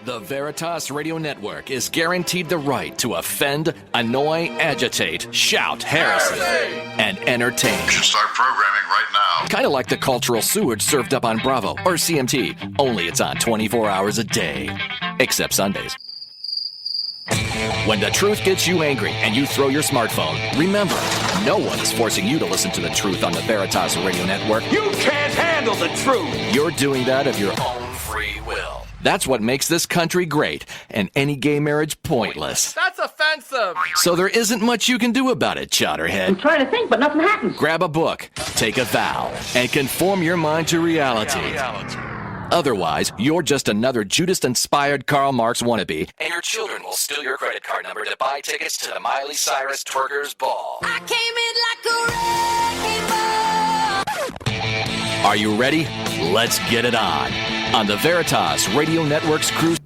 The Veritas Radio Network is guaranteed the right to offend, annoy, agitate, shout, heresy, and entertain. You should start programming right now. Kind of like the cultural sewage served up on Bravo or CMT, only it's on 24 hours a day. Except Sundays. When the truth gets you angry and you throw your smartphone, remember, no one is forcing you to listen to the truth on the Veritas Radio Network. You can't handle the truth! You're doing that of your own free will. That's what makes this country great, and any gay marriage pointless. That's offensive! So there isn't much you can do about it, Chowderhead. I'm trying to think, but nothing happens. Grab a book, take a vow, and conform your mind to reality. Otherwise, you're just another Judas-inspired Karl Marx wannabe, and your children will steal your credit card number to buy tickets to the Miley Cyrus Twerkers Ball. I came in like a wrecking ball. Are you ready? Let's get it on the Veritas Radio Network's cruise.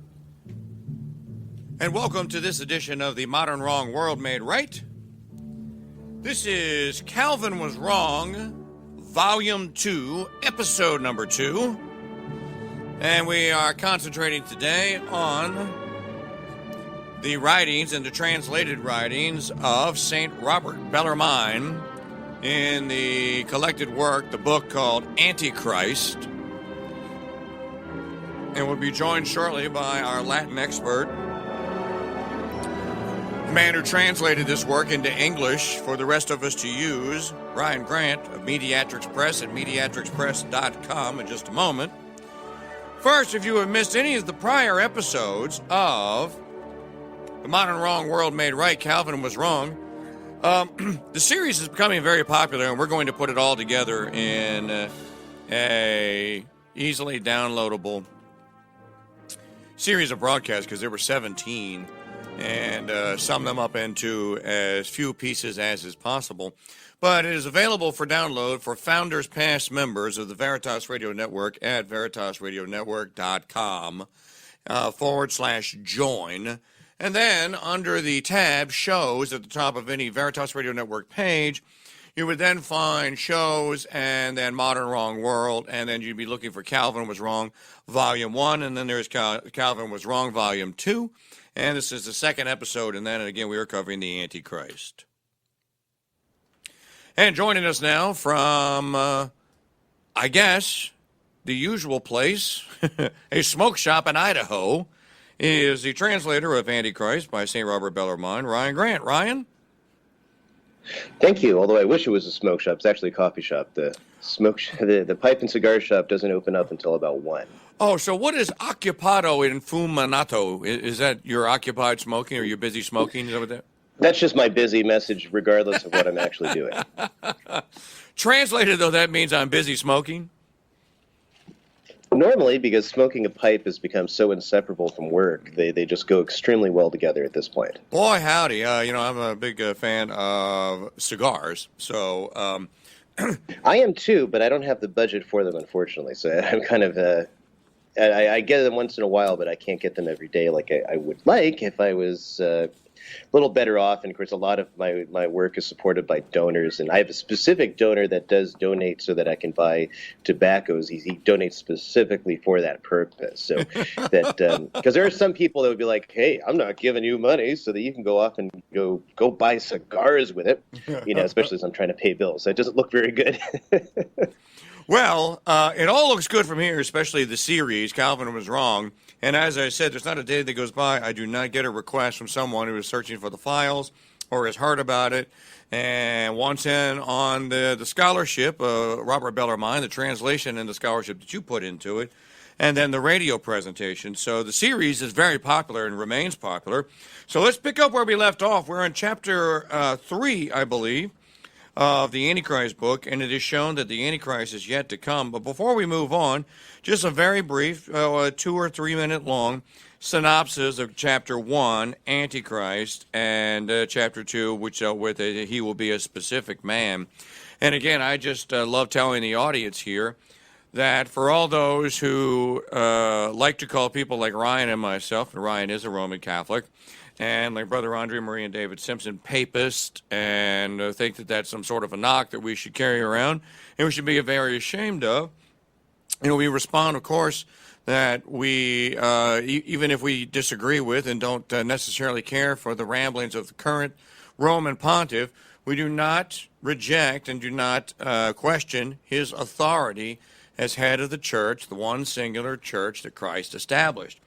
And welcome to this edition of the Modern Wrong World Made Right. This is Calvin Was Wrong, Volume 2, Episode Number 2. And we are concentrating today on the writings and the translated writings of St. Robert Bellarmine in the collected work, the book called AntiChrist. And we'll be joined shortly by our Latin expert, the man who translated this work into English for the rest of us to use, Ryan Grant of Mediatrix Press at mediatrixpress.com in just a moment. First, if you have missed any of the prior episodes of The Modern Wrong World Made Right, Calvin Was Wrong, the series is becoming very popular, and we're going to put it all together in a easily downloadable series of broadcasts, because there were 17, and sum them up into as few pieces as is possible. But it is available for download for Founders Pass members of the Veritas Radio Network at veritasradionetwork.com/join. And then under the tab Shows at the top of any Veritas Radio Network page, you would then find Shows and then Modern Wrong World, and then you'd be looking for Calvin Was Wrong Volume 1, and then there's Calvin Was Wrong Volume 2. And this is the second episode, and then again we are covering the Antichrist. And joining us now from, I guess, the usual place, a smoke shop in Idaho, is the translator of Antichrist by St. Robert Bellarmine, Ryan Grant. Ryan? Thank you, although I wish it was a smoke shop. It's actually a coffee shop. The pipe and cigar shop doesn't open up until about 1. Oh, so what is occupado in fuminato? Is that you're occupied smoking or you're busy smoking? Is that what that? That's just my busy message, regardless of what I'm actually doing. Translated, though, that means I'm busy smoking? Normally, because smoking a pipe has become so inseparable from work, they just go extremely well together at this point. Boy, howdy. I'm a big fan of cigars, so... I am too, but I don't have the budget for them, unfortunately, so I'm kind of... I get them once in a while, but I can't get them every day like I would like if I was... a little better off, and of course a lot of my work is supported by donors, and I have a specific donor that does donate so that I can buy tobaccos. He donates specifically for that purpose, so that because there are some people that would be like, hey, I'm not giving you money so that you can go off and go buy cigars with it, especially as I'm trying to pay bills. So it doesn't look very good. Well, it all looks good from here, especially the series, Calvin Was Wrong. And as I said, there's not a day that goes by I do not get a request from someone who is searching for the files or has heard about it and wants in on the scholarship, Robert Bellarmine, the translation and the scholarship that you put into it, and then the radio presentation. So the series is very popular and remains popular. So let's pick up where we left off. We're in chapter 3, I believe, of the Antichrist book, and it is shown that the Antichrist is yet to come. But before we move on, just a very brief, 2 or 3 minute long synopsis of chapter 1, Antichrist, and chapter 2, which dealt with he will be a specific man. And again, I just love telling the audience here that for all those who like to call people like Ryan and myself, and Ryan is a Roman Catholic, and like Brother Andre, Marie, and David Simpson, papist, and think that that's some sort of a knock that we should carry around and we should be very ashamed of. We respond, of course, that we, even if we disagree with and don't necessarily care for the ramblings of the current Roman pontiff, we do not reject and do not question his authority as head of the church, the one singular church that Christ established.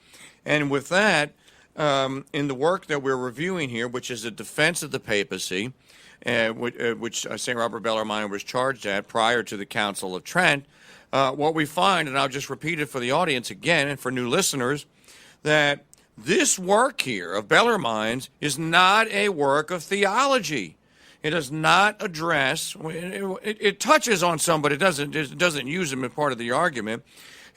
And with that, in the work that we're reviewing here, which is a defense of the papacy, which St. Robert Bellarmine was charged at prior to the Council of Trent, what we find, and I'll just repeat it for the audience again and for new listeners, that this work here of Bellarmine's is not a work of theology. It does not address, it touches on some, but it doesn't use them as part of the argument.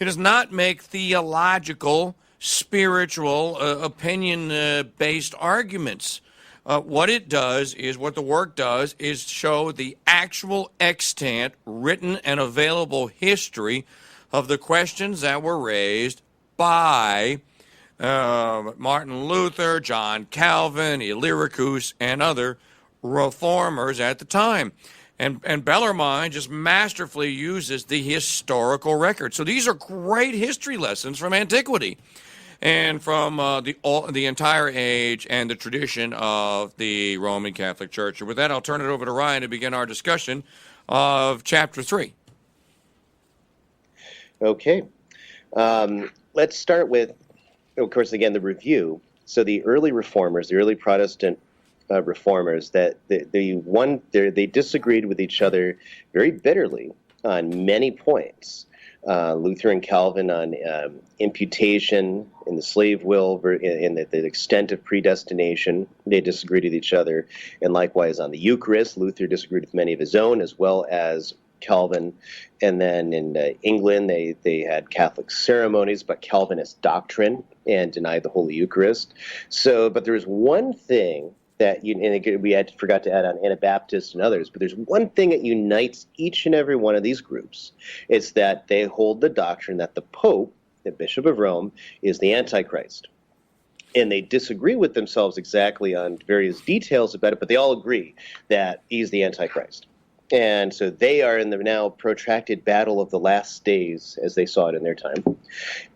It does not make theological, spiritual, opinion-based arguments. What the work does is show the actual extant, written and available history of the questions that were raised by Martin Luther, John Calvin, Illyricus, and other reformers at the time. And Bellarmine just masterfully uses the historical record. So these are great history lessons from antiquity and from the entire age and the tradition of the Roman Catholic Church. And with that, I'll turn it over to Ryan to begin our discussion of Chapter 3. Okay. Let's start with, of course, again, the review. So the early reformers, the early Protestant reformers, that they disagreed with each other very bitterly on many points. Luther and Calvin on imputation in the slave will and the extent of predestination. They disagreed with each other. And likewise on the Eucharist, Luther disagreed with many of his own as well as Calvin. And then in England, they had Catholic ceremonies but Calvinist doctrine and denied the Holy Eucharist. So, but there was one thing that forgot to add on Anabaptists and others, but there's one thing that unites each and every one of these groups. It's that they hold the doctrine that the Pope, the Bishop of Rome, is the Antichrist. And they disagree with themselves exactly on various details about it, but they all agree that he's the Antichrist. And so they are in the now protracted battle of the last days, as they saw it in their time.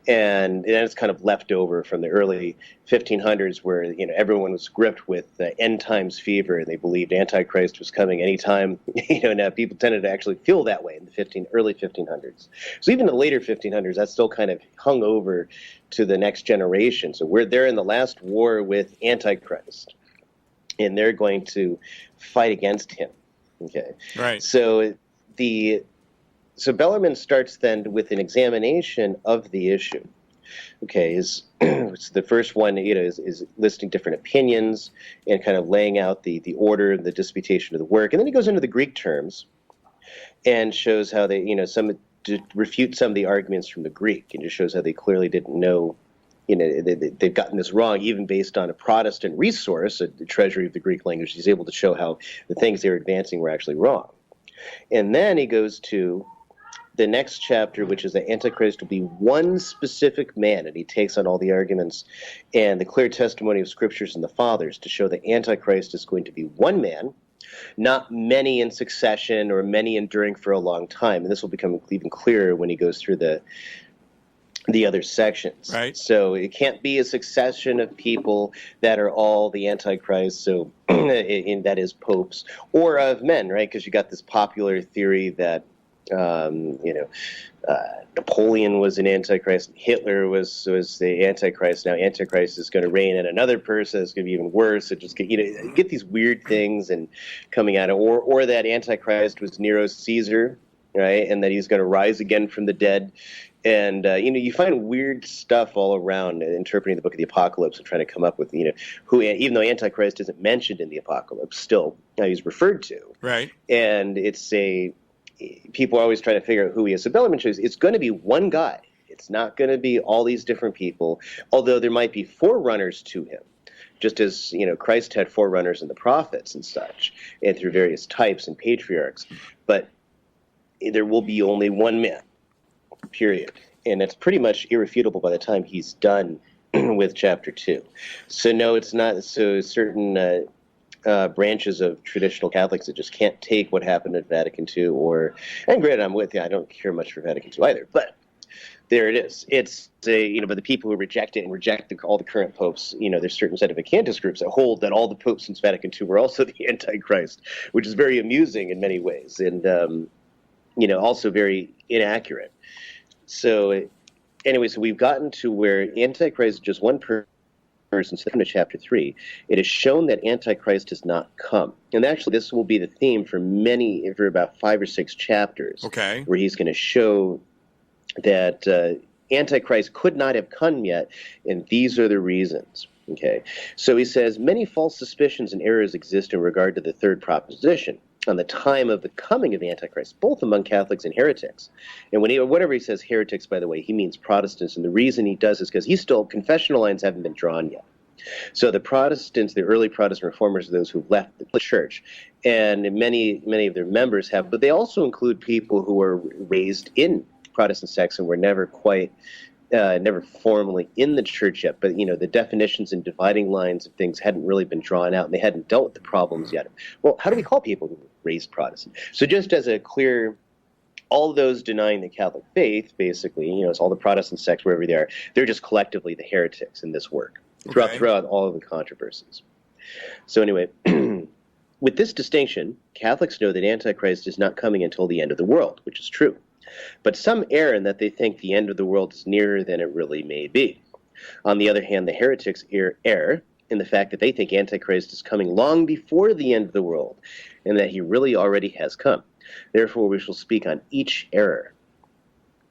And it's kind of left over from the early 1500s where, everyone was gripped with end times fever and they believed Antichrist was coming anytime. Now people tended to actually feel that way in the early 1500s. So even the later 1500s, that still kind of hung over to the next generation. So they're in the last war with Antichrist and they're going to fight against him. Okay. Right. So Bellarmine starts then with an examination of the issue. Okay, it's the first one, is listing different opinions and kind of laying out the order and the disputation of the work, and then he goes into the Greek terms and shows how they, refute some of the arguments from the Greek, and just shows how they clearly didn't know. They've gotten this wrong, even based on a Protestant resource, the treasury of the Greek language. He's able to show how the things they were advancing were actually wrong. And then he goes to the next chapter, which is that Antichrist will be one specific man, and he takes on all the arguments and the clear testimony of Scriptures and the Fathers to show that Antichrist is going to be one man, not many in succession or many enduring for a long time. And this will become even clearer when he goes through the other sections. Right. So it can't be a succession of people that are all the Antichrist, so that is popes, or of men, right? Because you got this popular theory that Napoleon was an Antichrist, Hitler was the Antichrist. Now Antichrist is going to reign in another person. It's going to be even worse. It just get these weird things and coming out of, or that Antichrist was Nero Caesar, right? And that he's going to rise again from the dead. And, you find weird stuff all around interpreting the book of the Apocalypse and trying to come up with, who, even though Antichrist isn't mentioned in the Apocalypse, still he's referred to. Right. And people are always trying to figure out who he is. So Bellarmine shows it's going to be one guy. It's not going to be all these different people, although there might be forerunners to him, just as, Christ had forerunners in the prophets and such, and through various types and patriarchs. But there will be only one man. Period. And that's pretty much irrefutable by the time he's done with chapter 2. So no, it's not. So certain branches of traditional Catholics that just can't take what happened at Vatican II, and granted, I'm with you. I don't care much for Vatican II either. But There it is. It's but the people who reject it and reject all the current popes, there's certain sedevacantist groups that hold that all the popes since Vatican II were also the Antichrist, which is very amusing in many ways, and also very inaccurate. So anyway, so we've gotten to where Antichrist is just one person. So in chapter 3, it is shown that Antichrist has not come. And actually, this will be the theme for about 5 or 6 chapters. Okay. Where he's going to show that Antichrist could not have come yet, and these are the reasons. Okay. So he says, many false suspicions and errors exist in regard to the third proposition on the time of the coming of Antichrist, both among Catholics and heretics. And whenever he says heretics, by the way, he means Protestants. And the reason he does is because confessional lines haven't been drawn yet. So the Protestants, the early Protestant reformers, are those who left the church. And many of their members have, but they also include people who were raised in Protestant sects and were never formally in the church yet, but the definitions and dividing lines of things hadn't really been drawn out, and they hadn't dealt with the problems yet. Well, how do we call people who were raised Protestant? So just as a clear, all those denying the Catholic faith, basically, it's all the Protestant sects wherever they are, they're just collectively the heretics in this work throughout all of the controversies. So anyway, with this distinction, Catholics know that Antichrist is not coming until the end of the world, which is true. But some err in that they think the end of the world is nearer than it really may be. On the other hand, the heretics err in the fact that they think Antichrist is coming long before the end of the world, and that he really already has come. Therefore, we shall speak on each error.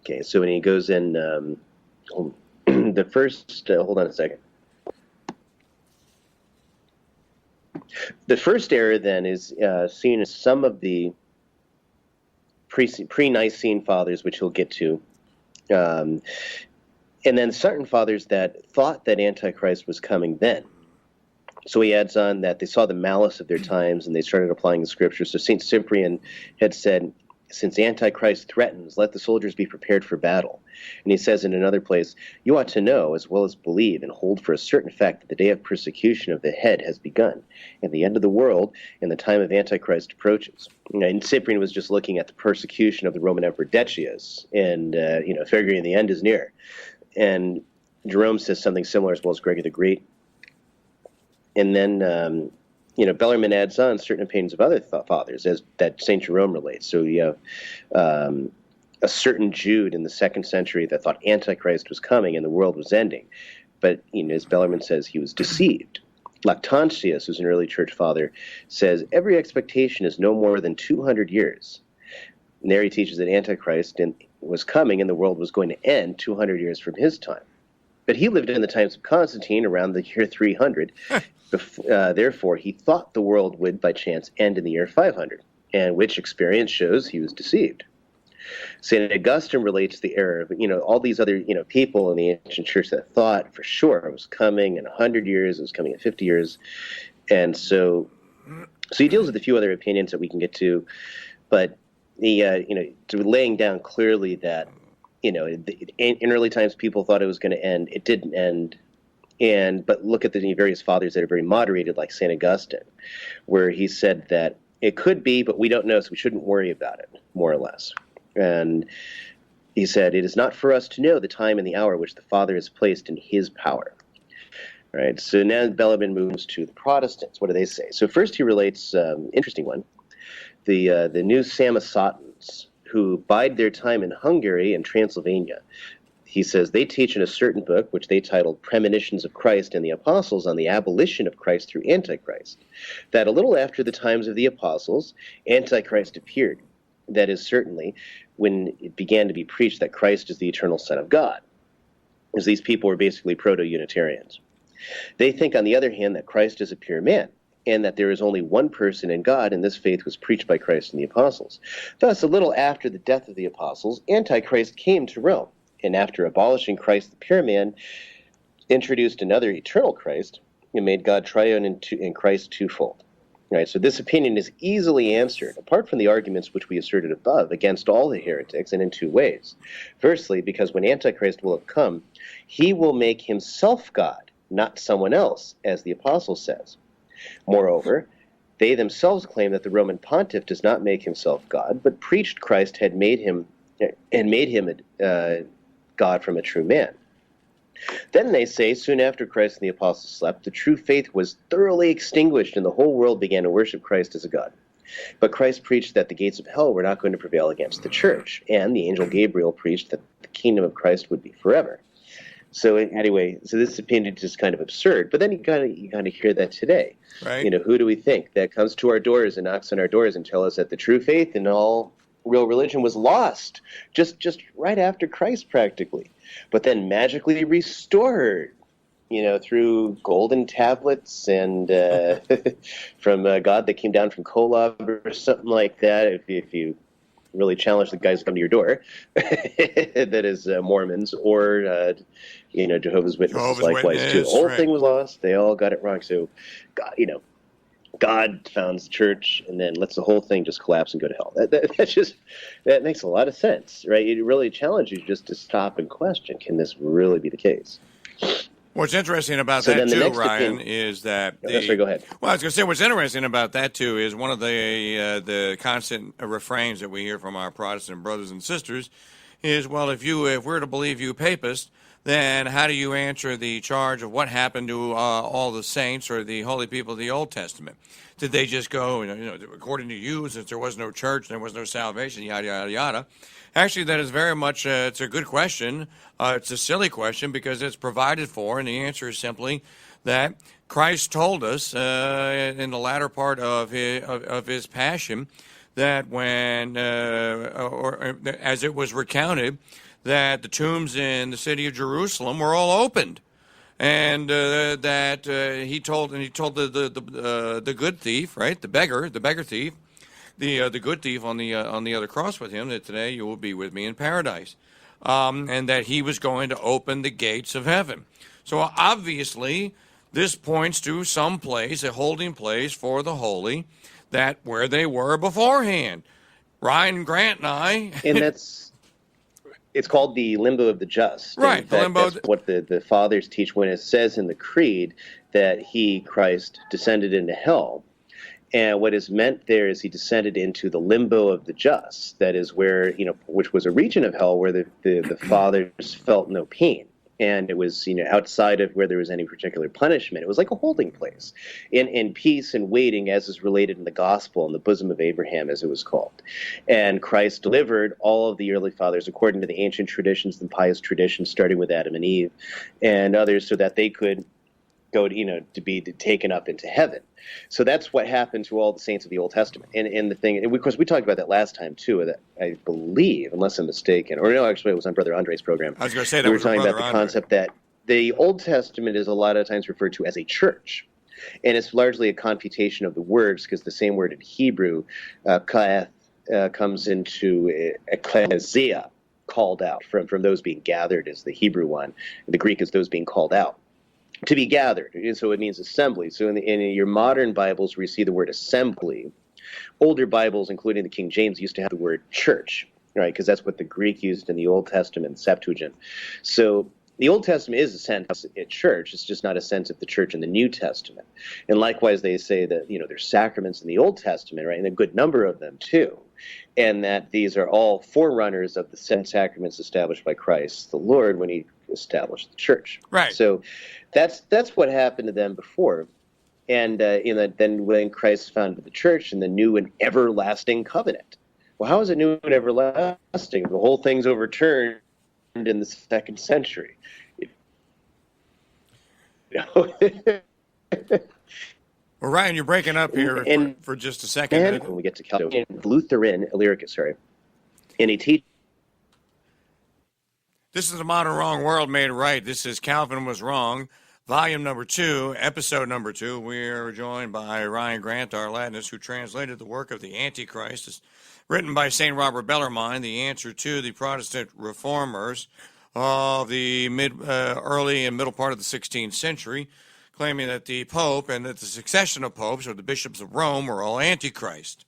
Okay, so when he goes in, the first, hold on a second. The first error, then, is seen as some of the pre-Nicene fathers, which he'll get to, and then certain fathers that thought that Antichrist was coming then. So he adds on that they saw the malice of their times and they started applying the scriptures. So St. Cyprian had said, since Antichrist threatens, let the soldiers be prepared for battle. And he says in another place, you ought to know as well as believe and hold for a certain fact that the day of persecution of the head has begun, and the end of the world and the time of Antichrist approaches. And Cyprian was just looking at the persecution of the Roman Emperor Decius, and figuring the end is near. And Jerome says something similar, as well as Gregory the Great. And then Bellarmine adds on certain opinions of other fathers, as that St. Jerome relates. So you have a certain Jude in the 2nd century that thought Antichrist was coming and the world was ending. But, as Bellarmine says, he was deceived. Lactantius, who's an early church father, says, every expectation is no more than 200 years. And there he teaches that Antichrist was coming and the world was going to end 200 years from his time. But he lived in the times of Constantine around the year 300. Therefore, he thought the world would, by chance, end in the year 500, and which experience shows he was deceived. St. Augustine relates the error of, all these other, people in the ancient church that thought for sure it was coming in 100 years, it was coming in 50 years. And so he deals with a few other opinions that we can get to, but laying down clearly that, in early times people thought it was going to end. It didn't end. But look at the various fathers that are very moderated, like St. Augustine, where he said that it could be, but we don't know, so we shouldn't worry about it, more or less. And he said, it is not for us to know the time and the hour which the Father has placed in his power. All right, so now Bellarmine moves to the Protestants. What do they say? So first he relates, interesting one, the new Samosatans, who bide their time in Hungary and Transylvania. He says they teach in a certain book, which they titled Premonitions of Christ and the Apostles on the Abolition of Christ through Antichrist, that a little after the times of the Apostles, Antichrist appeared. That is certainly when it began to be preached that Christ is the eternal Son of God, as these people were basically proto-Unitarians. They think, on the other hand, that Christ is a pure man, and that there is only one person in God, and this faith was preached by Christ and the Apostles. Thus, a little after the death of the Apostles, Antichrist came to Rome, and after abolishing Christ the pure man, introduced another eternal Christ, and made God triune in Christ twofold. Right, so this opinion is easily answered, apart from the arguments which we asserted above, against all the heretics, and in 2 ways. Firstly, because when Antichrist will have come, he will make himself God, not someone else, as the Apostle says. Moreover, they themselves claim that the Roman pontiff does not make himself God, but preached Christ had made him God from a true man. Then they say, soon after Christ and the apostles slept, the true faith was thoroughly extinguished and the whole world began to worship Christ as a god. But Christ preached that the gates of hell were not going to prevail against the church, and the angel Gabriel preached that the kingdom of Christ would be forever. So anyway, so this opinion is just kind of absurd. But then you kind of hear that today. Right. You know, who do we think that comes to our doors and knocks on our doors and tells us that the true faith and all real religion was lost just right after Christ practically, but then magically restored, you know, through golden tablets and from God that came down from Kolob or something like that. If you really challenge the guys to come to your door, that is Mormons or you know, Jehovah's Witnesses likewise too. The whole thing was lost. They all got it wrong. So, God, you know, God founds the church and then lets the whole thing just collapse and go to hell. That makes a lot of sense, right? It really challenges you just to stop and question: can this really be the case? What's interesting about that too, Ryan, is that sorry, go ahead. Well, I was going to say what's interesting about that too is one of the constant refrains that we hear from our Protestant brothers and sisters is, well, if we're to believe you papists, then how do you answer the charge of what happened to all the saints or the holy people of the Old Testament? Did they just go, you know, according to you, since there was no church, there was no salvation, yada, yada, yada? Actually, that is very much, it's a good question. It's a silly question because it's provided for, and the answer is simply that Christ told us in the latter part of his passion that when, as it was recounted, that the tombs in the city of Jerusalem were all opened, and that he told the good thief, right, the beggar thief, the good thief on the other cross with him, that today you will be with me in paradise, and that he was going to open the gates of heaven. So obviously, this points to some place, a holding place for the holy, that where they were beforehand. Ryan Grant and I, and it's called the limbo of the just. Right, the limbo. That's what the fathers teach when it says in the creed that he, Christ, descended into hell. And what is meant there is he descended into the limbo of the just. That is where, you know, which was a region of hell where the fathers felt no pain. And it was, you know, outside of where there was any particular punishment. It was like a holding place in peace and waiting, as is related in the gospel, in the bosom of Abraham, as it was called. And Christ delivered all of the early fathers according to the ancient traditions and pious traditions, starting with Adam and Eve and others, so that they could go to, you know, to be taken up into heaven. So that's what happened to all the saints of the Old Testament. And the thing, and of course, we talked about that last time too, that I believe, unless I'm mistaken, or no, actually it was on Brother Andre's program. I was going to say that we were talking about the concept that the Old Testament is a lot of times referred to as a church. And it's largely a confutation of the words, because the same word in Hebrew, kaeth, comes into ecclesia, called out, from those being gathered is the Hebrew one. The Greek is those being called out. To be gathered, and so it means assembly. So in your modern Bibles where you see the word assembly, older Bibles, including the King James, used to have the word church, right? Because that's what the Greek used in the Old Testament, Septuagint. So the Old Testament is a sense of church. It's just not a sense of the church in the New Testament. And likewise, they say that, you know, there's sacraments in the Old Testament, right, and a good number of them too, and that these are all forerunners of the sacraments established by Christ the Lord when he established the church. Right. So that's what happened to them before. And then when Christ founded the church in the new and everlasting covenant. Well, how is it new and everlasting? The whole thing's overturned in the 2nd century. Well, Ryan, you're breaking up here for just a second. And when we get to Calvin, Lutheran, Illyricus, sorry, and he teaches. This is the Modern Wrong World Made Right. This is Calvin Was Wrong, volume number 2, episode number 2. We're joined by Ryan Grant, our Latinist, who translated the work of the AntiChrist. It's written by St. Robert Bellarmine, the answer to the Protestant reformers of the early and middle part of the 16th century, claiming that the Pope and that the succession of popes, or the bishops of Rome, were all Antichrist.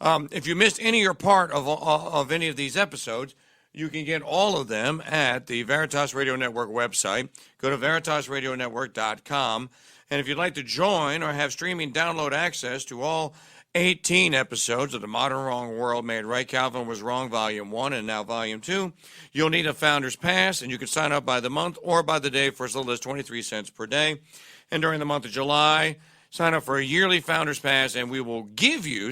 If you missed any or part of any of these episodes, you can get all of them at the Veritas Radio Network website. Go to veritasradionetwork.com. And if you'd like to join or have streaming download access to all 18 episodes of The Modern Wrong World Made Right. Calvin Was Wrong, Volume 1, and now Volume 2. You'll need a Founder's Pass, and you can sign up by the month or by the day for as little as 23 cents per day. And during the month of July, sign up for a yearly Founder's Pass, and we will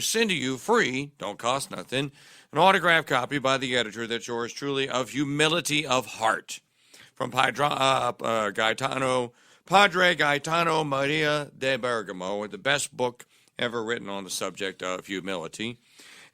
send to you free, don't cost nothing, an autographed copy by the editor that's yours truly of Humility of Heart from Padre Gaetano Maria de Bergamo, the best book ever written on the subject of humility.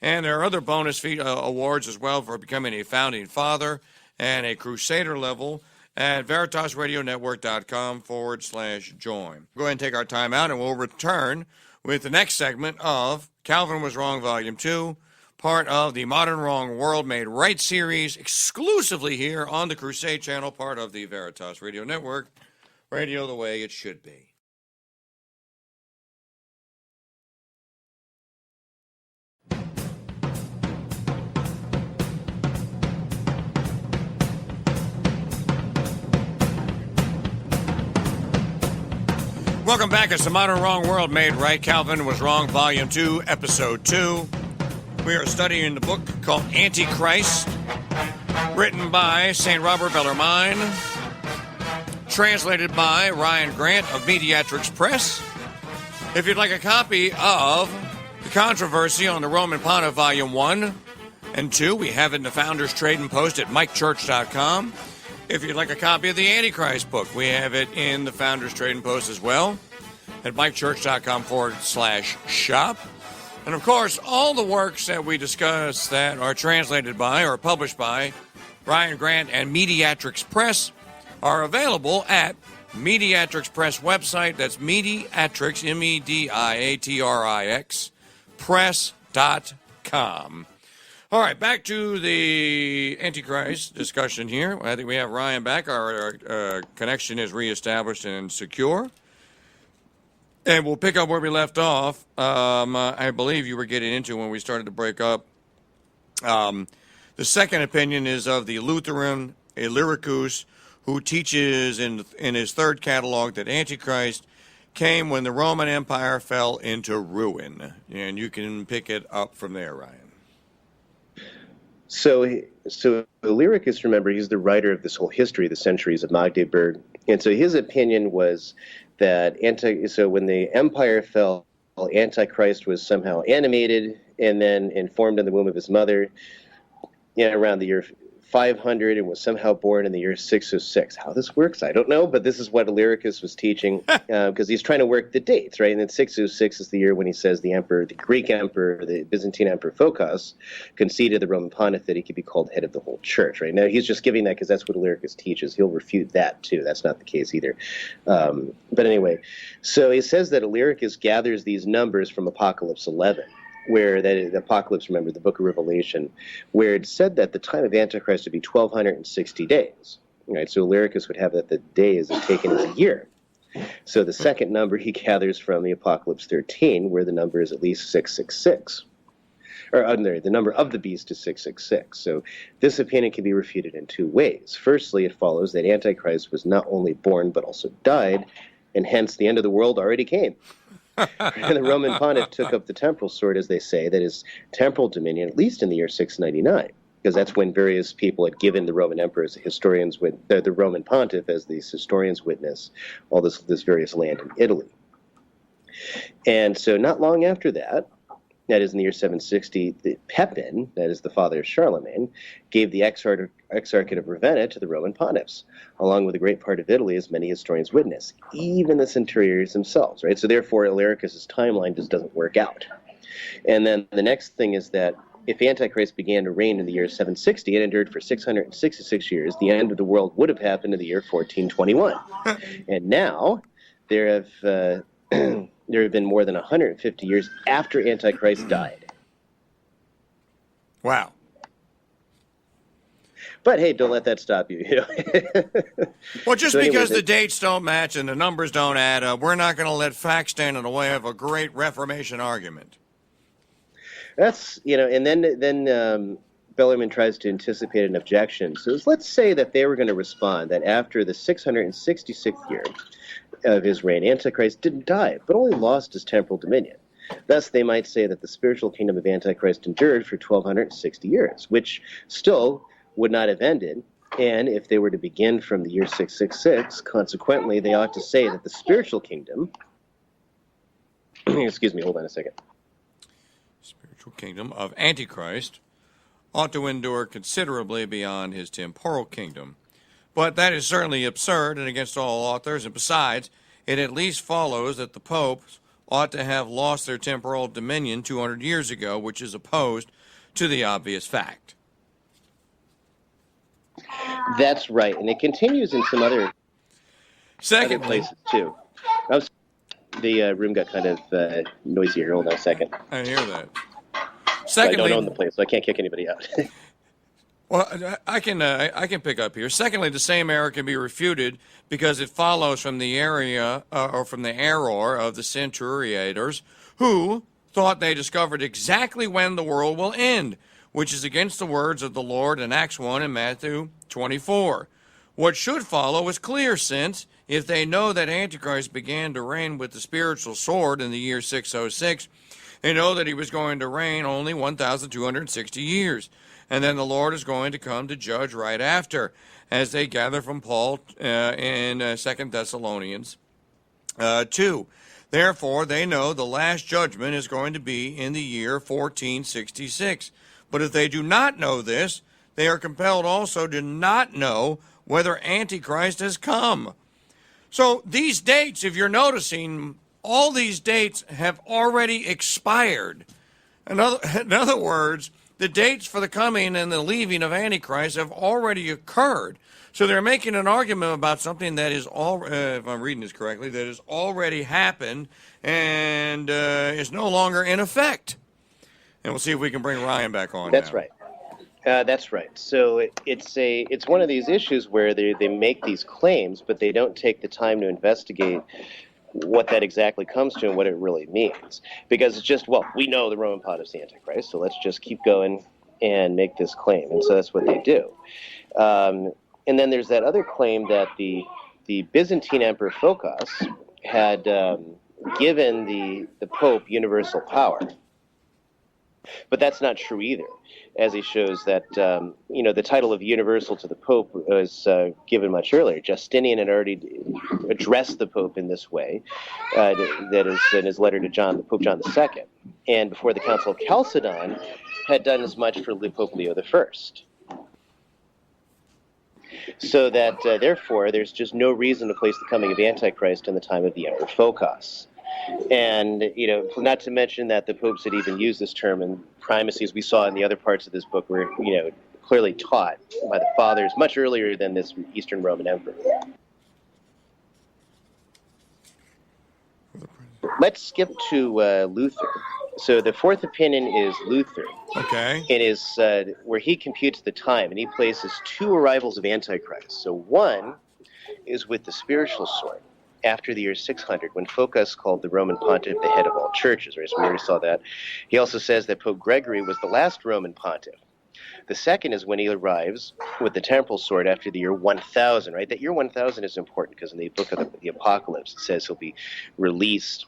And there are other bonus awards as well for becoming a founding father and a crusader level at veritasradionetwork.com/join. Go ahead and take our time out, and we'll return with the next segment of Calvin Was Wrong, Volume 2, part of the Modern Wrong World Made Right series, exclusively here on the Crusade Channel, part of the Veritas Radio Network. Radio the way it should be. Welcome back. It's The Modern Wrong World Made Right. Calvin Was Wrong, Volume 2, Episode 2. We are studying the book called AntiChrist, written by St. Robert Bellarmine, translated by Ryan Grant of Mediatrix Press. If you'd like a copy of The Controversy on the Roman Pontiff, Volume 1 and 2, we have it in the Founders Trading Post at mikechurch.com. If you'd like a copy of the Antichrist book, we have it in the Founders Trading Post as well at mikechurch.com/shop. And of course, all the works that we discuss that are translated by or published by Ryan Grant and Mediatrix Press are available at Mediatrix Press website. That's Mediatrix, Mediatrix, press.com. All right, back to the Antichrist discussion here. I think we have Ryan back. Our connection is reestablished and secure. And we'll pick up where we left off. I believe you were getting into when we started to break up. The second opinion is of the Lutheran Illyricus, who teaches in his third catalog that Antichrist came when the Roman Empire fell into ruin. And you can pick it up from there, Ryan. So Illyricus, remember, he's the writer of this whole history, the centuries of Magdeburg. And so his opinion was that when the empire fell, Antichrist was somehow animated and then informed in the womb of his mother around the year 500 and was somehow born in the year 606. How this works, I don't know, but this is what Illyricus was teaching because he's trying to work the dates, right? And then 606 is the year when he says the Greek emperor, the Byzantine emperor Phocas, conceded the Roman pontiff that he could be called head of the whole church, right? Now, he's just giving that because that's what Illyricus teaches. He'll refute that, too. That's not the case either. But anyway, so he says that Illyricus gathers these numbers from Apocalypse 11. Where the Apocalypse, remember, the book of Revelation, where it said that the time of Antichrist would be 1,260 days. Right? So Illyricus would have that the days are taken as a year. So the second number he gathers from the Apocalypse 13, where the number is at least 666. The number of the beast is 666. So this opinion can be refuted in two ways. Firstly, it follows that Antichrist was not only born but also died, and hence the end of the world already came. And the Roman pontiff took up the temporal sword, as they say, that is temporal dominion, at least in the year 699, because that's when various people had given the Roman emperors, the Roman pontiff, as these historians witness, all this various land in Italy. And so not long after that is in the year 760, Pepin, that is the father of Charlemagne, gave the Exarchate of Ravenna to the Roman pontiffs, along with a great part of Italy, as many historians witness, even the centurions themselves, right? So therefore, Illyricus' timeline just doesn't work out. And then the next thing is that if Antichrist began to reign in the year 760 and endured for 666 years, the end of the world would have happened in the year 1421. And now there have been more than 150 years after Antichrist died. Wow. But hey, don't let that stop you. Well, just because the dates don't match and the numbers don't add up, we're not going to let facts stand in the way of a great Reformation argument. That's, and then Bellarmine tries to anticipate an objection. So let's say that they were going to respond that after the 666th year of his reign, Antichrist didn't die, but only lost his temporal dominion. Thus, they might say that the spiritual kingdom of Antichrist endured for 1,260 years, which still would not have ended. And if they were to begin from the year 666, consequently, they ought to say that the spiritual kingdom, excuse me, hold on a second. Spiritual kingdom of Antichrist ought to endure considerably beyond his temporal kingdom. But that is certainly absurd and against all authors, and besides, it at least follows that the popes ought to have lost their temporal dominion 200 years ago, which is opposed to the obvious fact. That's right, and it continues in some other places too. The room got kind of noisy here. Hold on a second. I hear that. Secondly, I don't own the place, so I can't kick anybody out. Well, I can pick up here. Secondly, the same error can be refuted because it follows from the area or from the error of the centuriators who thought they discovered exactly when the world will end, which is against the words of the Lord in Acts 1 and Matthew 24. What should follow is clear, since if they know that Antichrist began to reign with the spiritual sword in the year 606, they know that he was going to reign only 1,260 years. And then the Lord is going to come to judge right after, as they gather from Paul in 2 Thessalonians 2. Therefore, they know the last judgment is going to be in the year 1466. But if they do not know this, they are compelled also to not know whether Antichrist has come. So these dates, if you're noticing, all these dates have already expired. In other words, the dates for the coming and the leaving of Antichrist have already occurred. So they're making an argument about something that is if I'm reading this correctly, that has already happened and is no longer in effect. And we'll see if we can bring Ryan back on. That's now. Right. That's right. So it's one of these issues where they make these claims, but they don't take the time to investigate what that exactly comes to and what it really means. Because it's just, well, we know the Roman Pontiff's the Antichrist, so let's just keep going and make this claim. And so that's what they do. And then there's that other claim that the Byzantine Emperor Phocas had given the Pope universal power. But that's not true either, as he shows that, the title of universal to the Pope was given much earlier. Justinian had already addressed the Pope in this way, that is in his letter to Pope John II, and before the Council of Chalcedon had done as much for Pope Leo I. So that, therefore, there's just no reason to place the coming of Antichrist in the time of the Emperor Phocas. And, not to mention that the popes had even used this term in primacy, as we saw in the other parts of this book, were, clearly taught by the fathers much earlier than this Eastern Roman emperor. Let's skip to Luther. So the fourth opinion is Luther. Okay. It is where he computes the time, and he places two arrivals of Antichrist. So one is with the spiritual sword, after the year 600, when Phocas called the Roman pontiff the head of all churches, right? So we already saw that. He also says that Pope Gregory was the last Roman pontiff. The second is when he arrives with the temporal sword after the year 1000, right? That year 1000 is important because in the book of the Apocalypse, it says he'll be released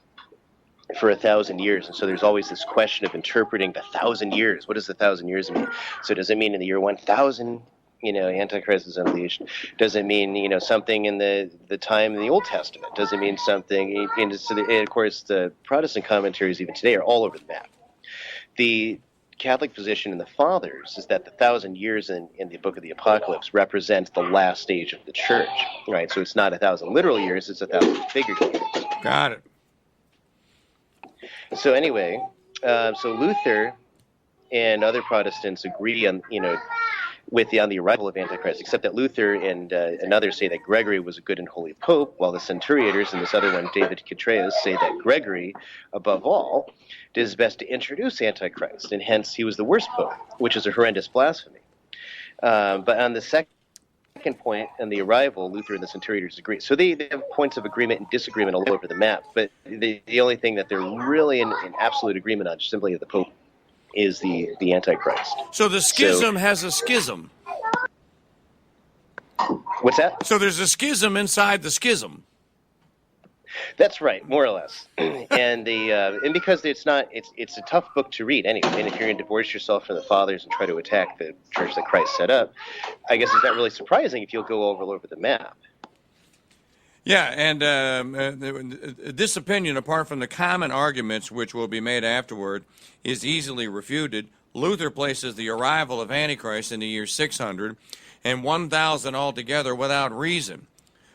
for 1,000 years. And so there's always this question of interpreting the 1,000 years. What does the 1,000 years mean? So does it mean in the year 1000, Antichrist is unleashed? Does it mean, something in the time in the Old Testament? Does it mean something? And of course, the Protestant commentaries even today are all over the map. The Catholic position in the Fathers is that the 1,000 years in the book of the Apocalypse represents the last stage of the church, right? So it's not 1,000 literal years, it's 1,000 figurative years. Got it. So anyway, so Luther and other Protestants agree on, on the arrival of Antichrist, except that Luther and others say that Gregory was a good and holy pope, while the Centuriators and this other one, David Catreus, say that Gregory, above all, did his best to introduce Antichrist, and hence he was the worst pope, which is a horrendous blasphemy. But on the second point, and the arrival, Luther and the Centuriators agree. So they have points of agreement and disagreement all over the map, but the only thing that they're really in absolute agreement on is simply the Pope is the Antichrist. So the schism has a schism. What's that? So there's a schism inside the schism. That's right, more or less. And because it's a tough book to read anyway. And if you're going to divorce yourself from the fathers and try to attack the church that Christ set up, I guess it's not really surprising if you'll go all over the map. Yeah, and this opinion, apart from the common arguments which will be made afterward, is easily refuted. Luther places the arrival of Antichrist in the year 600 and 1000 altogether without reason.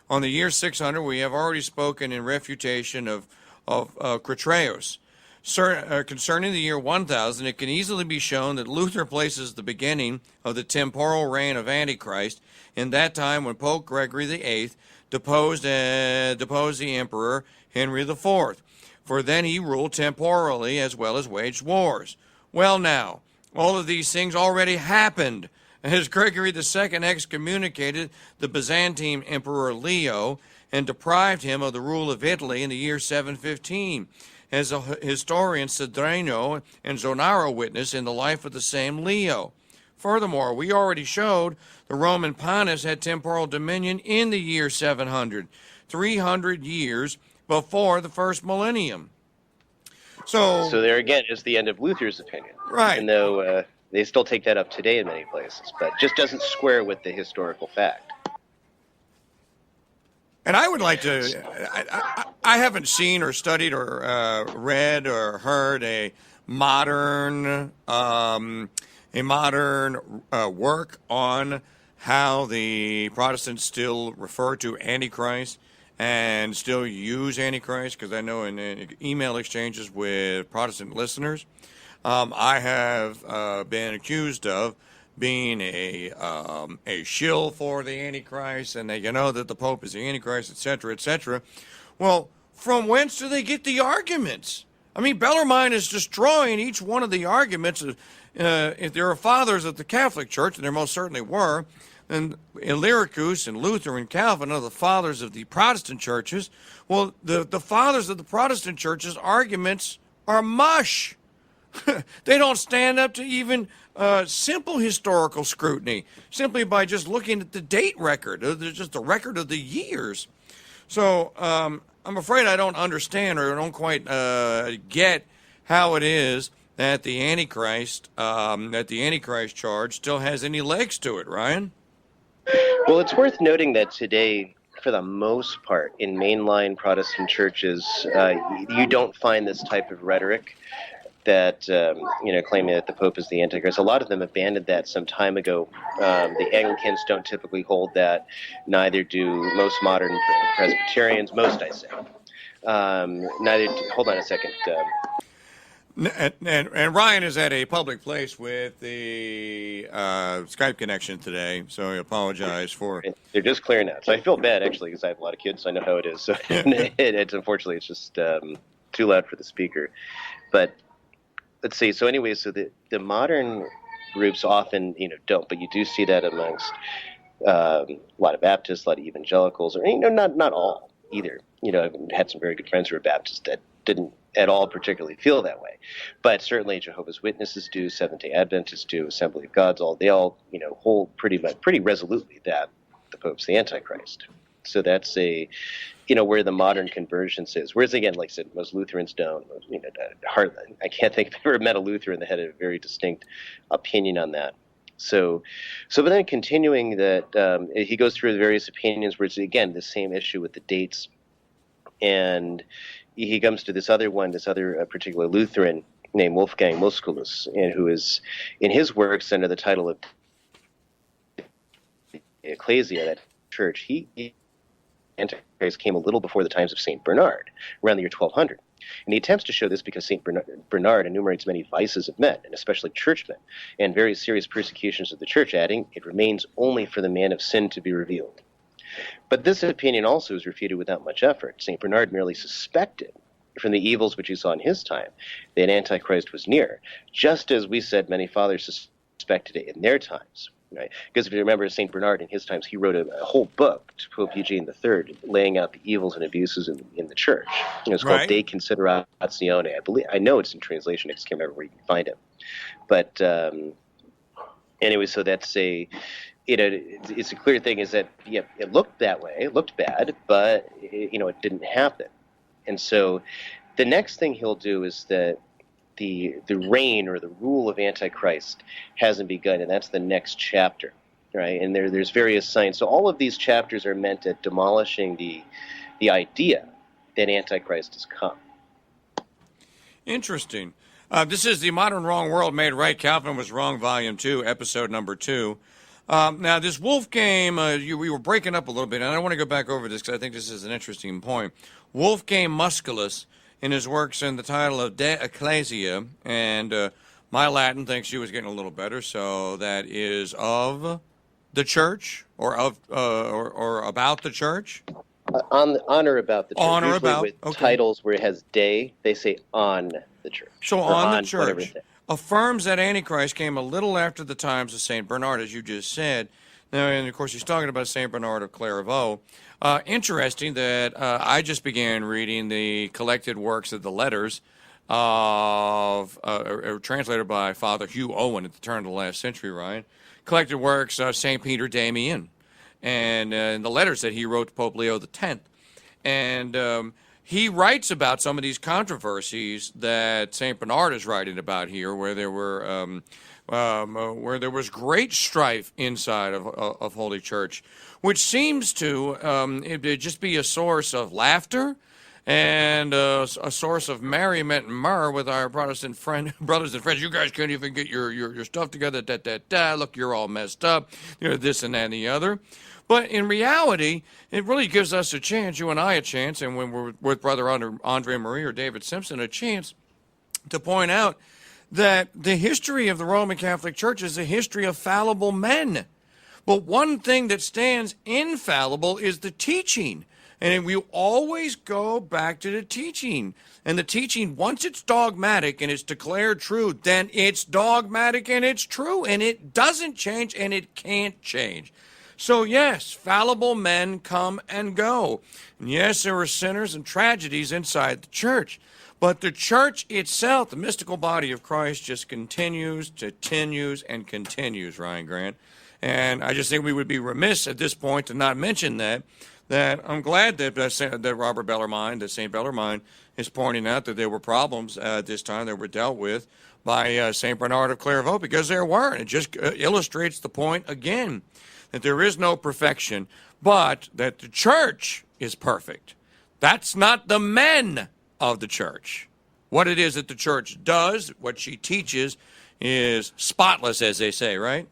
On the year 600, we have already spoken in refutation of Cratreus. Concerning the year 1000, it can easily be shown that Luther places the beginning of the temporal reign of Antichrist in that time when Pope Gregory VIII deposed the Emperor Henry IV, for then he ruled temporally as well as waged wars. Well now, all of these things already happened, as Gregory II excommunicated the Byzantine Emperor Leo and deprived him of the rule of Italy in the year 715, as a historian Cedreno and Zonaro witness in the life of the same Leo. Furthermore, we already showed the Roman pontiffs had temporal dominion in the year 700, 300 years before the first millennium. So there again is the end of Luther's opinion. Right. Even though they still take that up today in many places, but just doesn't square with the historical fact. And I would like to, I haven't seen or studied or read or heard a modern work on how the Protestants still refer to Antichrist and still use Antichrist, because I know in email exchanges with Protestant listeners, I have been accused of being a shill for the Antichrist, and that the Pope is the Antichrist, etc., etc. Well, from whence do they get the arguments? I mean, Bellarmine is destroying each one of the arguments. If there are fathers of the Catholic Church, and there most certainly were, and Illyricus and Luther and Calvin are the fathers of the Protestant churches. Well, the fathers of the Protestant churches' arguments are mush. They don't stand up to even simple historical scrutiny, simply by just looking at the date record, just the record of the years. So I'm afraid I don't understand or don't quite get how it is that the Antichrist charge still has any legs to it, Ryan. Well, it's worth noting that today, for the most part, in mainline Protestant churches, you don't find this type of rhetoric that, claiming that the Pope is the Antichrist. A lot of them abandoned that some time ago. The Anglicans don't typically hold that. Neither do most modern Presbyterians. Most, I say. Hold on a second. And Ryan is at a public place with the Skype connection today, so I apologize for. They're just clearing out. So I feel bad, actually, because I have a lot of kids, so I know how it is. So unfortunately, it's just too loud for the speaker. But let's see. So anyway, so the modern groups often, don't, but you do see that amongst a lot of Baptists, a lot of evangelicals, or not all either. I've had some very good friends who are Baptists that didn't at all particularly feel that way, but certainly Jehovah's Witnesses do, Seventh-day Adventists do, Assembly of God's they all hold pretty resolutely that the Pope's the Antichrist. So that's where the modern convergence is. Whereas again, like I said, most Lutherans don't. I can't think I've ever met a Lutheran that had a very distinct opinion on that. So but then continuing that, he goes through the various opinions, where it's again the same issue with the dates, and he comes to this other particular Lutheran named Wolfgang Musculus, and who is in his works under the title of Ecclesia, that church. Antichrist came a little before the times of Saint Bernard, around the year 1200. And he attempts to show this because Saint Bernard enumerates many vices of men, and especially churchmen, and very serious persecutions of the church, adding, "It remains only for the man of sin to be revealed." But this opinion also is refuted without much effort. St. Bernard merely suspected, from the evils which he saw in his time, that Antichrist was near, just as we said many fathers suspected it in their times. Right? Because if you remember, St. Bernard in his times, he wrote a whole book to Pope Eugene III, laying out the evils and abuses in the church. It's called De Consideratione. I know it's in translation. I just can't remember where you can find it. But anyway, so that's it's a clear thing is that, it looked that way, it looked bad, but, it didn't happen. And so the next thing he'll do is that the reign or the rule of Antichrist hasn't begun, and that's the next chapter, right? And there's various signs. So all of these chapters are meant at demolishing the idea that Antichrist has come. Interesting. This is the Modern Wrong World Made Right. Calvin Was Wrong, Volume 2, Episode number 2. Now, this Wolfgang, we were breaking up a little bit, and I want to go back over this because I think this is an interesting point. Wolfgang Musculus, in his works in the title of De Ecclesia, and my Latin thinks she was getting a little better, so that is of the church, or of or about the church. On or about the church. On or usually about, with okay. Titles where it has de, they say on the church. So or on the church. day. Affirms that Antichrist came a little after the times of St. Bernard, as you just said. Now, and of course, he's talking about St. Bernard of Clairvaux. Interesting that I just began reading the collected works of the letters of translated by Father Hugh Owen at the turn of the last century, right? Collected works of St. Peter Damian, and the letters that he wrote to Pope Leo X. And he writes about some of these controversies that St. Bernard is writing about here, where there were where there was great strife inside of Holy Church, which seems to it just be a source of laughter and a source of merriment and myrrh with our Protestant brothers and friends. You guys can't even get your stuff together. Look, you're all messed up. You're this and that and the other. But in reality, it really gives us a chance, you and I a chance, and when we're with Brother Andre Marie or David Simpson, a chance to point out that the history of the Roman Catholic Church is a history of fallible men. But one thing that stands infallible is the teaching. And we always go back to the teaching. And the teaching, once it's dogmatic and it's declared true, then it's dogmatic and it's true. And it doesn't change and it can't change. So yes, fallible men come and go. And yes, there are sinners and tragedies inside the church. But the church itself, the mystical body of Christ, just continues, and continues, Ryan Grant. And I just think we would be remiss at this point to not mention that I'm glad that Robert Bellarmine, that St. Bellarmine, is pointing out that there were problems at this time that were dealt with by St. Bernard of Clairvaux, because there were. And it just illustrates the point again, that there is no perfection, but that the church is perfect. That's not the men of the church. What it is that the church does, what she teaches, is spotless, as they say, right?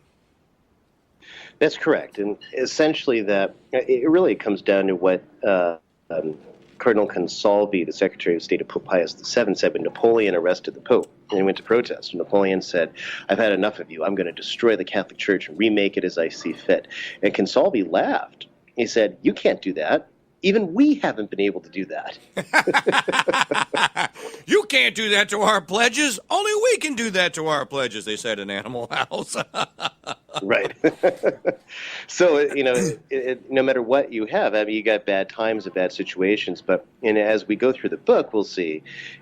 That's correct. And essentially that it really comes down to what Cardinal Consalvi, the Secretary of State of Pope Pius VII, said when Napoleon arrested the Pope and he went to protest. And Napoleon said, "I've had enough of you. I'm going to destroy the Catholic Church and remake it as I see fit." And Consalvi laughed. He said, "You can't do that. Even we haven't been able to do that." You can't do that to our pledges. Only we can do that to our pledges, they said in Animal House. Right. So, no matter what you have, I mean, you got bad times and bad situations, but as we go through the book, we'll see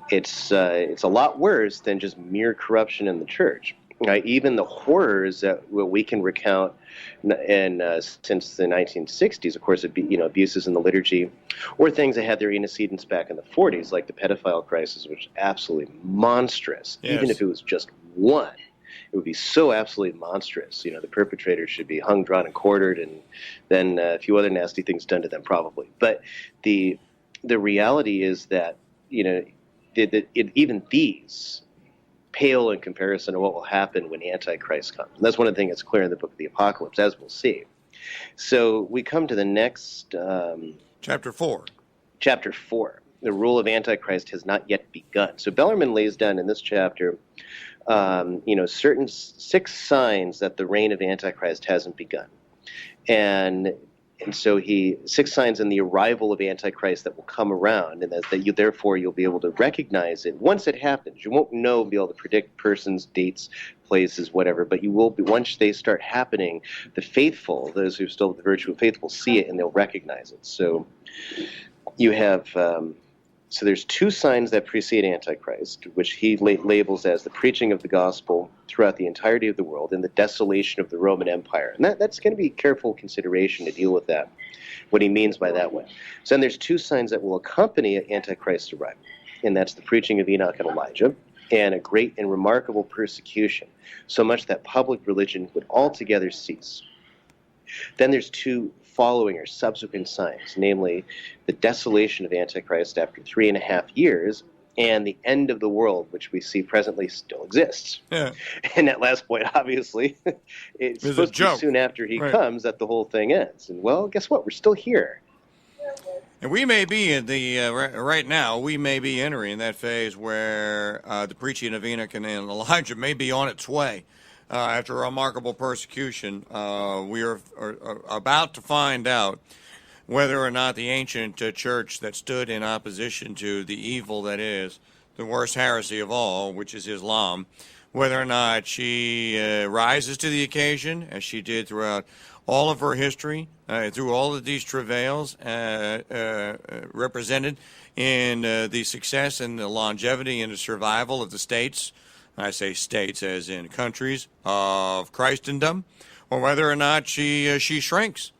it's a lot worse than just mere corruption in the church. Right? Even the horrors that we can recount since the 1960s, of course, abuses in the liturgy, or things that had their antecedents back in the 40s, like the pedophile crisis, which is absolutely monstrous. Yes. Even if it was just one, it would be so absolutely monstrous. The perpetrator should be hung, drawn, and quartered, and then a few other nasty things done to them, probably. But the reality is that even these pale in comparison to what will happen when Antichrist comes. And that's one of the things that's clear in the book of the Apocalypse, as we'll see. So we come to the next... Chapter 4. Chapter 4. The rule of Antichrist has not yet begun. So Bellarmine lays down in this chapter, certain 6 signs that the reign of Antichrist hasn't begun. And so 6 signs in the arrival of Antichrist that will come around, and that you'll be able to recognize it once it happens. You won't be able to predict persons, dates, places, whatever, but you will be, once they start happening, the faithful, those who are still the virtue of faith, will see it and they'll recognize it. So you have So there's two signs that precede Antichrist, which he labels as the preaching of the gospel throughout the entirety of the world and the desolation of the Roman Empire. And that's going to be careful consideration to deal with that, what he means by that one. So then there's two signs that will accompany Antichrist's arrival, and that's the preaching of Enoch and Elijah and a great and remarkable persecution, so much that public religion would altogether cease. Then there's two following or subsequent signs, namely the desolation of Antichrist after 3.5 years and the end of the world, which we see presently still exists. Yeah. And that last point, obviously, it's supposed to be soon after he comes that the whole thing ends. And, well, guess what? We're still here. And we may be in the, right now, we may be entering that phase where the preaching of Enoch and Elijah may be on its way. After a remarkable persecution, we are about to find out whether or not the ancient church that stood in opposition to the evil that is the worst heresy of all, which is Islam, whether or not she rises to the occasion, as she did throughout all of her history, through all of these travails represented in the success and the longevity and the survival of the states. I say states as in countries of Christendom, or whether or not she shrinks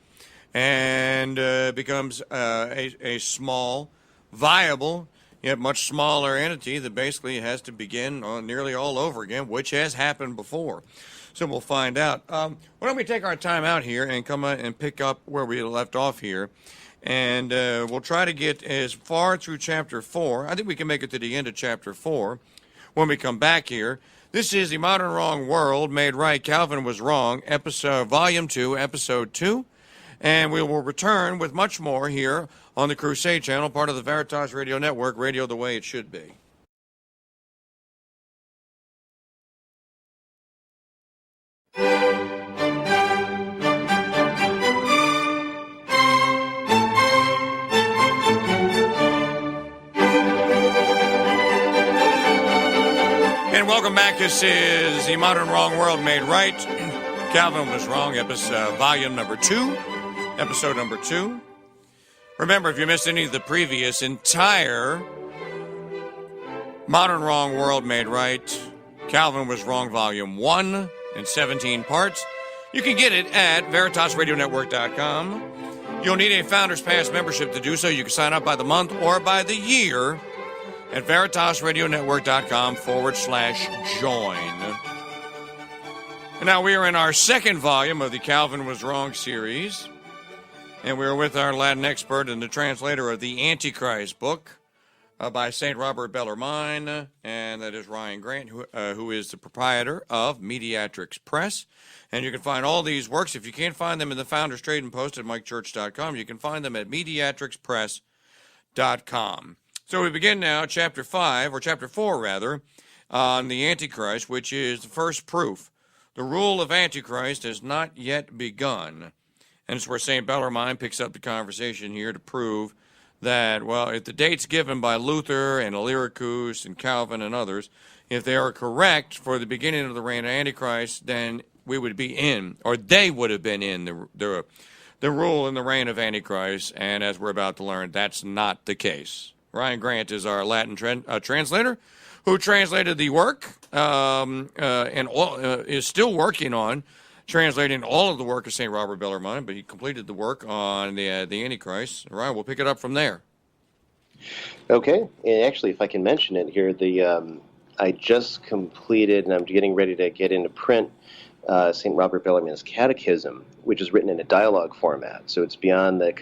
and becomes a small, viable, yet much smaller entity that basically has to begin nearly all over again, which has happened before. So we'll find out. Why don't we take our time out here and come and pick up where we left off here, and we'll try to get as far through chapter 4. I think we can make it to the end of chapter 4. When we come back here. This is The Modern Wrong World Made Right, Calvin Was Wrong, Volume 2, Episode 2. And we will return with much more here on the Crusade Channel, part of the Veritas Radio Network, radio the way it should be. And welcome back. This is The Modern Wrong World Made Right. Calvin Was Wrong, volume number 2, episode number 2. Remember, if you missed any of the previous entire Modern Wrong World Made Right, Calvin Was Wrong, volume 1 in 17 parts, you can get it at VeritasRadioNetwork.com. You'll need a Founders Pass membership to do so. You can sign up by the month or by the year at VeritasRadioNetwork.com/join. And now we are in our second volume of the Calvin Was Wrong series, and we are with our Latin expert and the translator of the AntiChrist book by St. Robert Bellarmine, and that is Ryan Grant, who is the proprietor of Mediatrix Press. And you can find all these works. If you can't find them in the Founders Trade and Post at MikeChurch.com, you can find them at MediatrixPress.com. So we begin now, chapter 4 rather, on the Antichrist, which is the first proof. The rule of Antichrist has not yet begun. And it's where St. Bellarmine picks up the conversation here to prove that, well, if the dates given by Luther and Illyricus and Calvin and others, if they are correct for the beginning of the reign of Antichrist, then we would be in, or they would have been in the rule and the reign of Antichrist. And as we're about to learn, that's not the case. Ryan Grant is our Latin translator who translated the work and is still working on translating all of the work of St. Robert Bellarmine, but he completed the work on the Antichrist. Ryan, we'll pick it up from there. Okay. And actually, if I can mention it here, I just completed, and I'm getting ready to get into print, St. Robert Bellarmine's Catechism, which is written in a dialogue format. So it's beyond the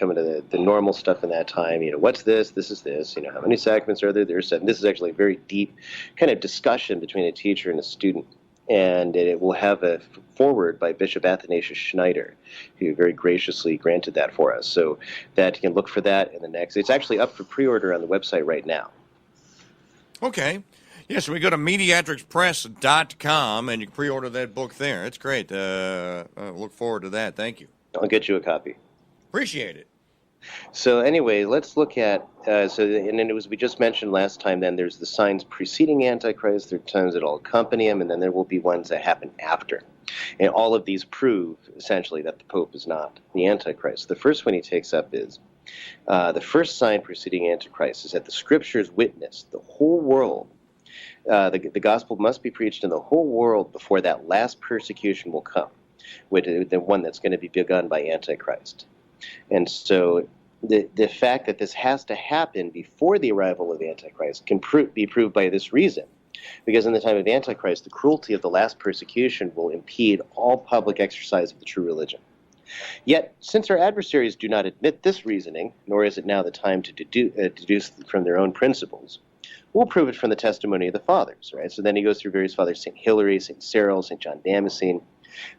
normal stuff in that time. What's this? This is this. How many sacraments are there? There's 7. This is actually a very deep kind of discussion between a teacher and a student. And it will have a foreword by Bishop Athanasius Schneider, who very graciously granted that for us. So that you can look for that in the next. It's actually up for pre-order on the website right now. Okay. Yes, so we go to MediatrixPress.com, and you can pre-order that book there. It's great. I look forward to that. Thank you. I'll get you a copy. Appreciate it. So anyway, let's look at, and then it was, we just mentioned last time, then there's the signs preceding Antichrist, there are times that will accompany him, and then there will be ones that happen after. And all of these prove, essentially, that the Pope is not the Antichrist. The first one he takes up is, The first sign preceding Antichrist is that the Scriptures witness the whole world. The gospel must be preached in the whole world before that last persecution will come, with the one that's going to be begun by Antichrist. And so the fact that this has to happen before the arrival of Antichrist can be proved by this reason. Because in the time of Antichrist, the cruelty of the last persecution will impede all public exercise of the true religion. Yet, since our adversaries do not admit this reasoning, nor is it now the time to deduce from their own principles, we'll prove it from the testimony of the fathers, right? So then he goes through various fathers, St. Hilary, St. Cyril, St. John Damascene,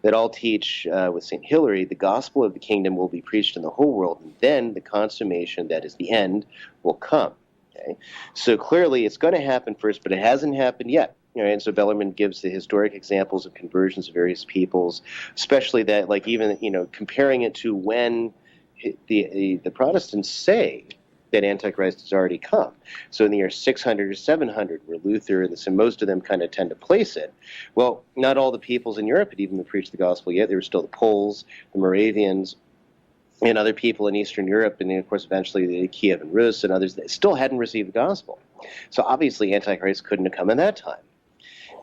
that all teach with St. Hilary, the gospel of the kingdom will be preached in the whole world, and then the consummation, that is the end, will come. Okay? So clearly it's going to happen first, but it hasn't happened yet. Right? And so Bellarmine gives the historic examples of conversions of various peoples, especially that, like, even, comparing it to when the Protestants say that Antichrist has already come. So in the year 600 or 700, where Luther and most of them kind of tend to place it, well, not all the peoples in Europe had even preached the gospel yet. There were still the Poles, the Moravians, and other people in Eastern Europe, and then, of course, eventually the Kiev and Rus and others that still hadn't received the gospel. So obviously Antichrist couldn't have come in that time.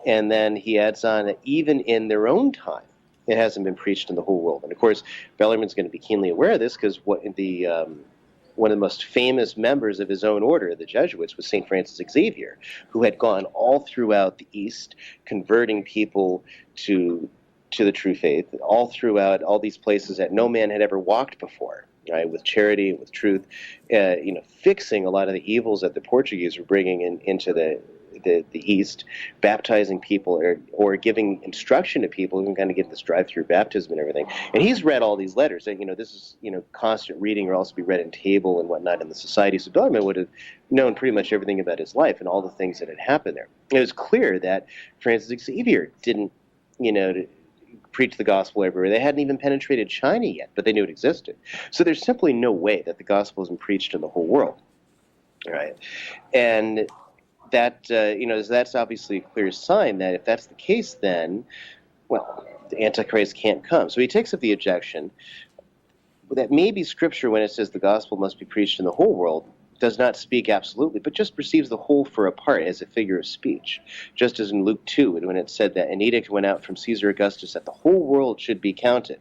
And then he adds on that even in their own time, it hasn't been preached in the whole world. And of course, Bellarmine's going to be keenly aware of this, because one of the most famous members of his own order, the Jesuits, was St. Francis Xavier, who had gone all throughout the East, converting people to the true faith, all throughout all these places that no man had ever walked before, right? With charity, with truth, fixing a lot of the evils that the Portuguese were bringing into the East, baptizing people or giving instruction to people who can kind of get this drive-through baptism and everything. And he's read all these letters. And, this is, constant reading, or also be read in table and whatnot in the society. So Bellarmine would have known pretty much everything about his life and all the things that had happened there. It was clear that Francis Xavier didn't, preach the gospel everywhere. They hadn't even penetrated China yet, but they knew it existed. So there's simply no way that the gospel isn't preached in the whole world, right? And that, that's obviously a clear sign that if that's the case, then, well, the Antichrist can't come. So he takes up the objection that maybe Scripture, when it says the gospel must be preached in the whole world, does not speak absolutely, but just perceives the whole for a part as a figure of speech. Just as in Luke 2, when it said that an edict went out from Caesar Augustus that the whole world should be counted.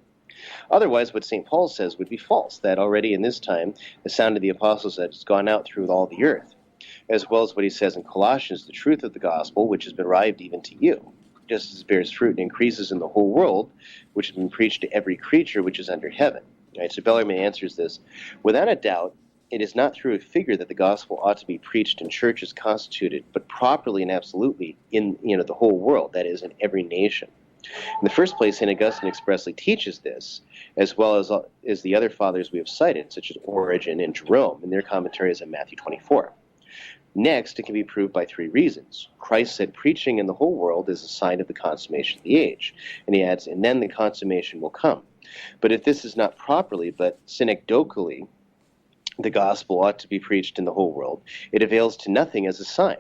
Otherwise, what St. Paul says would be false, that already in this time the sound of the apostles has gone out through all the earth, as well as what he says in Colossians, the truth of the gospel, which has been arrived even to you, just as it bears fruit and increases in the whole world, which has been preached to every creature which is under heaven. Right, so Bellarmine answers this, without a doubt, it is not through a figure that the gospel ought to be preached in churches constituted, but properly and absolutely in the whole world, that is, in every nation. In the first place, St. Augustine expressly teaches this, as well as the other fathers we have cited, such as Origen and Jerome, in their commentaries on Matthew 24. Next, it can be proved by three reasons. Christ said preaching in the whole world is a sign of the consummation of the age. And he adds, and then the consummation will come. But if this is not properly, but synecdochally, the gospel ought to be preached in the whole world, it avails to nothing as a sign.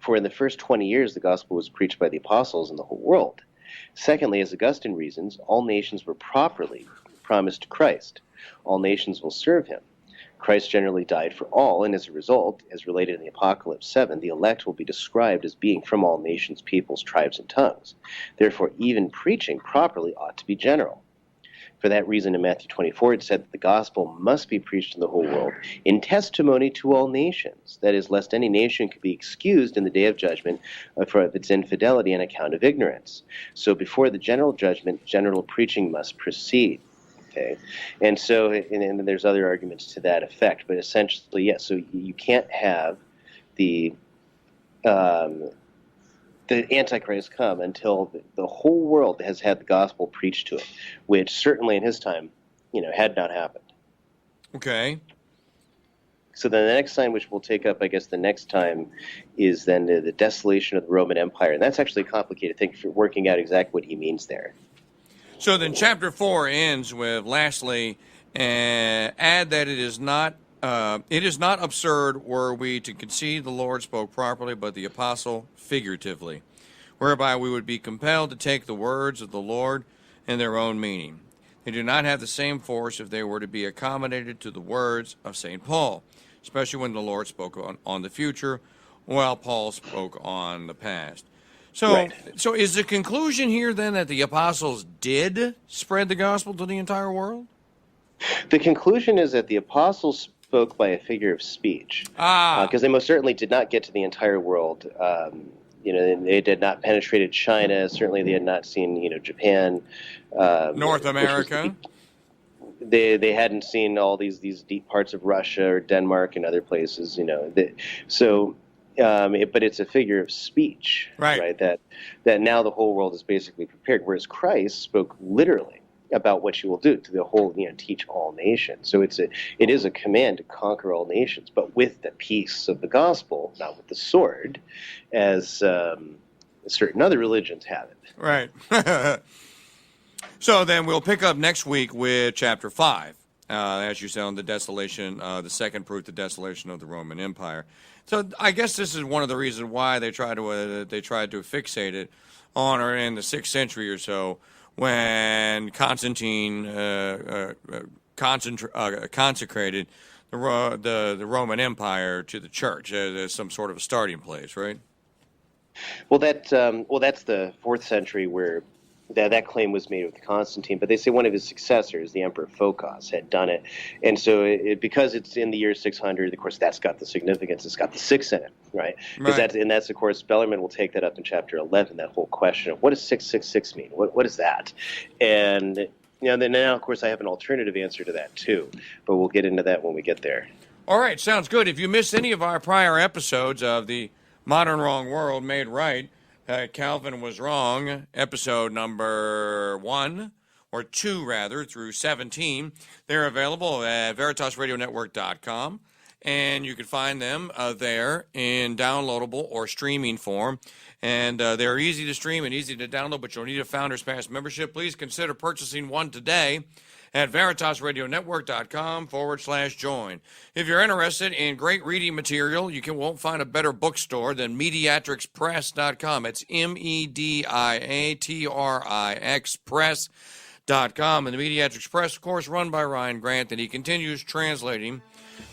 For in the first 20 years, the gospel was preached by the apostles in the whole world. Secondly, as Augustine reasons, all nations were properly promised to Christ. All nations will serve him. Christ generally died for all, and as a result, as related in the Apocalypse 7, the elect will be described as being from all nations, peoples, tribes, and tongues. Therefore, even preaching properly ought to be general. For that reason, in Matthew 24, it said that the gospel must be preached in the whole world in testimony to all nations, that is, lest any nation could be excused in the day of judgment for its infidelity on account of ignorance. So before the general judgment, general preaching must proceed. Okay, and so and there's other arguments to that effect, but essentially, yes. So you can't have the Antichrist come until the whole world has had the gospel preached to it, which certainly in his time, had not happened. Okay. So then the next sign, which we'll take up, I guess, the next time, is then the desolation of the Roman Empire, and that's actually a complicated thing for working out exactly what he means there. So then chapter 4 ends with, lastly, add that it is not absurd were we to concede the Lord spoke properly, but the apostle figuratively, whereby we would be compelled to take the words of the Lord in their own meaning. They do not have the same force if they were to be accommodated to the words of St. Paul, especially when the Lord spoke on the future, while Paul spoke on the past. So, Right. So is the conclusion here then that the apostles did spread the gospel to the entire world? The conclusion is that the apostles spoke by a figure of speech, because they most certainly did not get to the entire world. They did not penetrated China. Certainly, they had not seen, Japan, North America. They hadn't seen all these deep parts of Russia or Denmark and other places. But it's a figure of speech, right? That now the whole world is basically prepared. Whereas Christ spoke literally about what you will do to the whole, teach all nations. So it is a command to conquer all nations, but with the peace of the gospel, not with the sword, as certain other religions have it. Right. So then we'll pick up next week with chapter 5, as you said, on the desolation, the second proof, the desolation of the Roman Empire. So I guess this is one of the reasons why they tried to fixate it on or in the 6th century or so, when Constantine consecrated the Roman Empire to the church as some sort of a starting place, right? Well, that's the 4th century where that claim was made with Constantine, but they say one of his successors, the Emperor Phocas, had done it. And so because it's in the year 600, of course, that's got the significance. It's got the 6 in it, right? That's, of course, Bellarmine will take that up in chapter 11, that whole question of what does 666 mean? What is that? And then now, of course, I have an alternative answer to that, too. But we'll get into that when we get there. All right, sounds good. If you missed any of our prior episodes of the Modern Wrong World Made Right, Calvin Was Wrong, episode number 1, or 2 rather, through 17. They're available at VeritasRadioNetwork.com, and you can find them there in downloadable or streaming form. And they're easy to stream and easy to download, but you'll need a Founders Pass membership. Please consider purchasing one today at VeritasRadioNetwork.com/join. If you're interested in great reading material, you won't find a better bookstore than MediatrixPress.com. It's MEDIATRIX Press.com. And the Mediatrix Press, of course, run by Ryan Grant, and he continues translating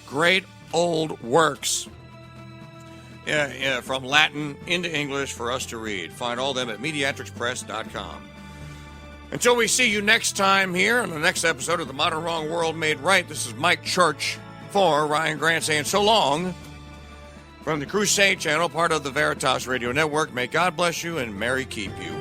great old works from Latin into English for us to read. Find all of them at MediatrixPress.com. Until we see you next time here on the next episode of The Modern Wrong World Made Right, this is Mike Church for Ryan Grant saying so long from the Crusade Channel, part of the Veritas Radio Network. May God bless you and Mary keep you.